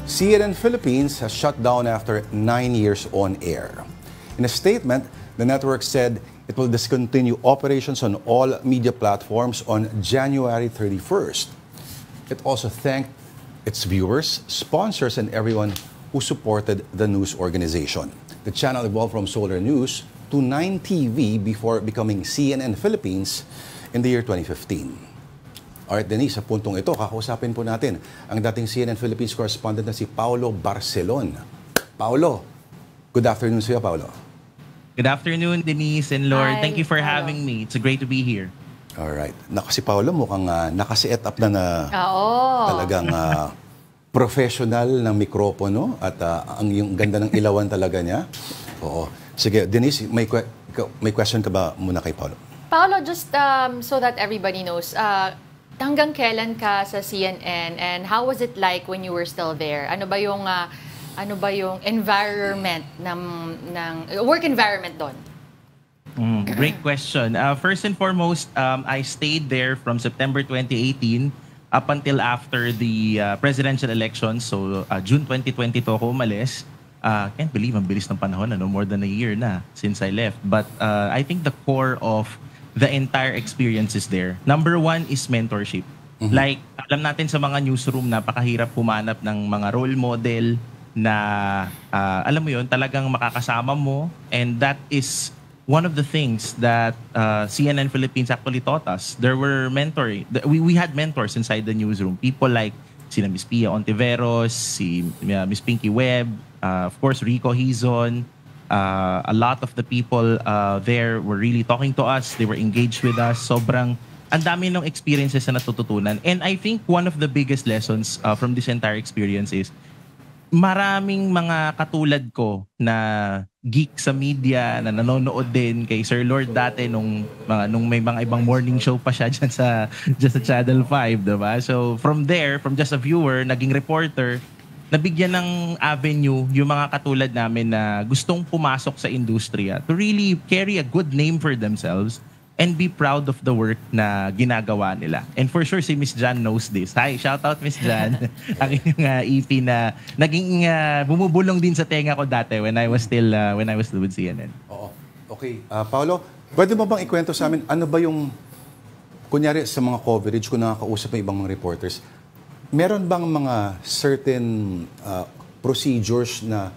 CNN Philippines has shut down after 9 years on air. In a statement, the network said it will discontinue operations on all media platforms on January 31st. It also thanked its viewers, sponsors, and everyone who supported the news organization. The channel evolved from Solar News to 9TV before becoming CNN Philippines in the year 2015. Alright, Denise, sa puntong ito, kakausapin po natin ang dating CNN Philippines correspondent na si Paulo Barcelon. Paulo, good afternoon sa iyo, Paulo. Good afternoon, Denise and Lord. Hi, Thank you for Paulo. having me. It's great to be here. Alright. Si Paulo mukhang nakaset up na Oo. talagang professional ng mikropono at yung ganda ng ilawan talaga niya. Oo. Sige, Denise, may question ka ba muna kay Paulo? Paolo, just so that everybody knows, hanggang kailan ka sa CNN and how was it like when you were still there? Ano ba yung environment ng work environment doon? Great question. First and foremost, I stayed there from September 2018 up until after the presidential election. So June 2022 ako umalis. Can't believe ang bilis ng panahon, more than a year na since I left. But I think the core of the entire experience is there. Number one is mentorship. Mm-hmm. Like, alam natin sa mga newsroom, napakahirap humanap ng mga role model na, alam mo yun, talagang makakasama mo. And that is one of the things that CNN Philippines actually taught us. There were we had mentors inside the newsroom. People like sina Miss Pia Ontiveros, si Miss Pinky Webb, of course, Rico Hizon. A lot of the people there were really talking to us. They were engaged with us. Sobrang ang dami ng experiences na natututunan. And I think one of the biggest lessons from this entire experience is maraming mga katulad ko na geek sa media na nanonood din kay Sir Lord dati nung may mga ibang morning show pa siya dyan sa Channel 5, diba? So from there, from just a viewer, naging reporter, nabigyan ng avenue yung mga katulad namin na gustong pumasok sa industriya to really carry a good name for themselves and be proud of the work na ginagawa nila. And for sure, si Miss Jan knows this. Hi, shout out Miss Jan. Ang inyong EP na naging bumubulong din sa tenga ko dati when I was still with CNN. Oo. Okay. Paulo, pwede mo bang ikwento sa amin, ano ba yung, kunyari sa mga coverage, kung nakakausap ng ibang mga reporters, meron bang mga certain procedures na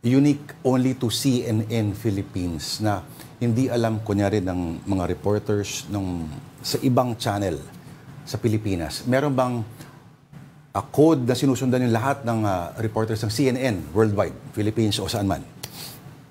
unique only to CNN Philippines na hindi alam kunyari ng mga reporters sa ibang channel sa Pilipinas? Meron bang code na sinusundan yung lahat ng reporters ng CNN worldwide, Philippines o saan man?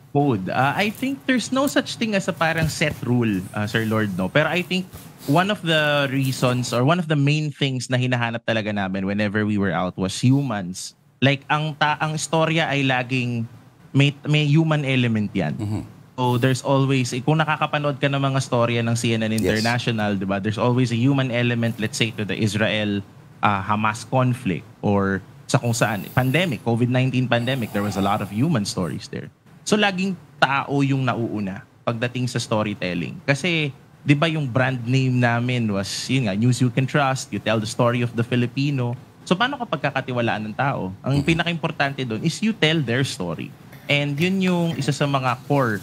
Code. I think there's no such thing as a parang set rule, Sir Lord, no? Pero I think one of the reasons or one of the main things na hinahanap talaga namin whenever we were out was humans. Like, ang storya ay laging may human element yan. Mm-hmm. So, there's always, kung nakakapanood ka ng mga storya ng CNN International, yes, diba? There's always a human element, let's say, to the Israel-Hamas conflict or sa kung saan, pandemic, COVID-19 pandemic, there was a lot of human stories there. So, laging tao yung nauuna pagdating sa storytelling. Kasi, di ba yung brand name namin was, yun nga, News You Can Trust, you tell the story of the Filipino. So, paano ka pagkakatiwalaan ng tao? Ang pinaka-importante doon is you tell their story. And yun yung isa sa mga core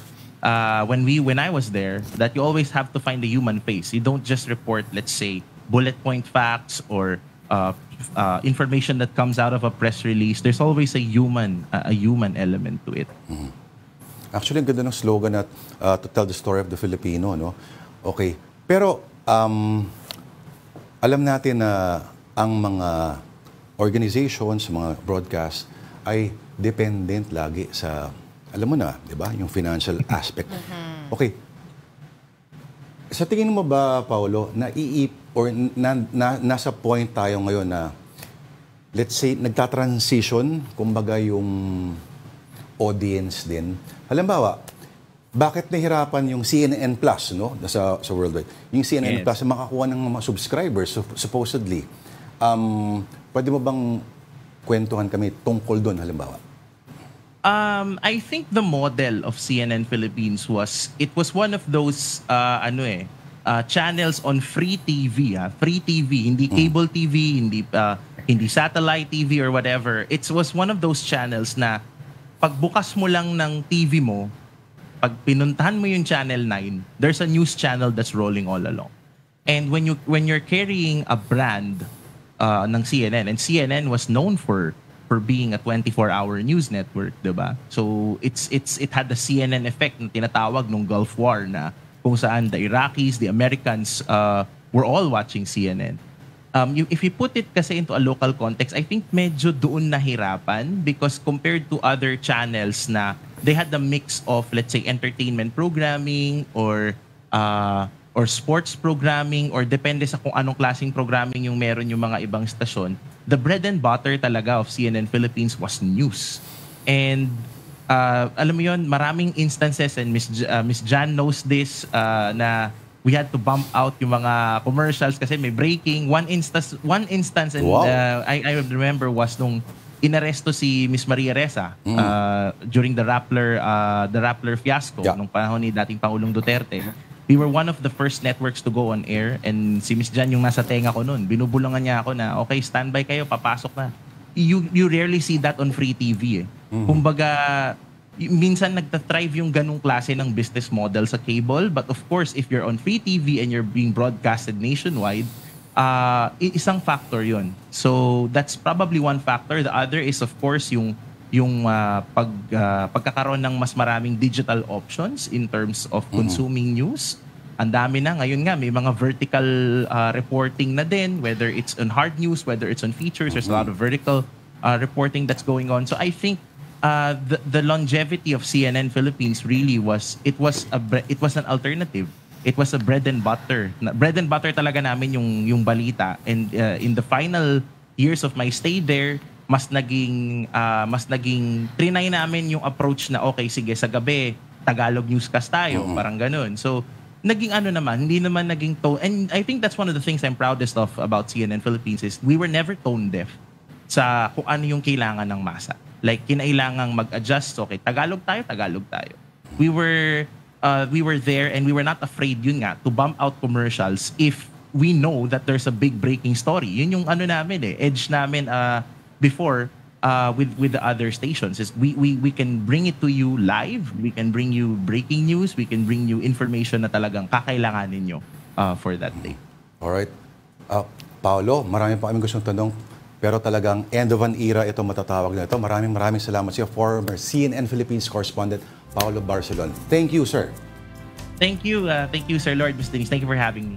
when I was there, that you always have to find the human face. You don't just report, let's say, bullet point facts or information that comes out of a press release. There's always a human element to it. Mm-hmm. Actually, ang ganda ng slogan at to tell the story of the Filipino, no? Okay. Pero alam natin na ang mga organizations, mga broadcast ay dependent lagi sa, alam mo na, di ba, yung financial aspect. Okay. Sa tingin mo ba, Paulo, nasa point tayo ngayon na, let's say, nagta-transition, kumbaga yung audience din. Halimbawa, bakit nahirapan yung CNN Plus, no, sa worldwide? Yung CNN Plus, makakuha ng mga subscribers, supposedly. Pwede mo bang kwentuhan kami tungkol doon, halimbawa? I think the model of CNN Philippines was one of those channels on free TV, free TV, hindi cable TV, hindi satellite TV or whatever. It was one of those channels na pagbukas mo lang ng TV mo, pag pinuntahan mo yung channel 9, there's a news channel that's rolling all along. And when you're carrying a brand ng CNN, and CNN was known for being a 24-hour news network, 'di ba? So it had the CNN effect na tinatawag nung Gulf War na kung saan the Iraqis, the Americans were all watching CNN. If you put it kasi into a local context, I think medyo doon nahirapan because compared to other channels na they had the mix of, let's say, entertainment programming or sports programming or depende sa kung anong klaseng programming yung meron yung mga ibang stasyon. The bread and butter talaga of CNN Philippines was news. And alam mo yun, maraming instances, and Miss Jan knows this, na we had to bump out yung mga commercials kasi may breaking. One instance, and wow. I remember was nung inaresto si Miss Maria Ressa during the Rappler fiasco nung panahon ni dating Pangulong Duterte. We were one of the first networks to go on air, and si Miss Jan yung nasa tenga ko noon. Binubulungan niya ako na, okay, standby kayo, papasok na. You rarely see that on free TV. Kumbaga, minsan nagtathrive yung ganung klase ng business model sa cable, but of course, if you're on free TV and you're being broadcasted nationwide, isang factor yun. So that's probably one factor. The other is of course yung pagkakaroon ng mas maraming digital options in terms of consuming news. Ang dami na. Ngayon nga, may mga vertical reporting na din, whether it's on hard news, whether it's on features, there's a lot of vertical reporting that's going on. So I think the longevity of CNN Philippines really was an alternative. It was a bread and butter. Bread and butter talaga namin yung balita. And in the final years of my stay there, mas naging trinay namin yung approach na okay, sige, sa gabi Tagalog newscast tayo, parang ganun. So naging hindi naman naging tone. And I think that's one of the things I'm proudest of about CNN Philippines is we were never tone deaf sa kung ano yung kailangan ng masa. Like, kinailangang mag-adjust. Okay, Tagalog tayo. We were there and we were not afraid, yun nga, to bump out commercials if we know that there's a big breaking story. Yun yung edge namin before with the other stations. Is we can bring it to you live, we can bring you breaking news, we can bring you information na talagang kakailanganin nyo for that day. Alright. Paolo, marami pa kaming gustong tanong. Pero talagang end of an era ito matatawag na ito. Maraming salamat sa iyo, former CNN Philippines correspondent Paolo Barcelon. Thank you, sir. Thank you, Sir Lord, Ms. Denise. Thank you for having me.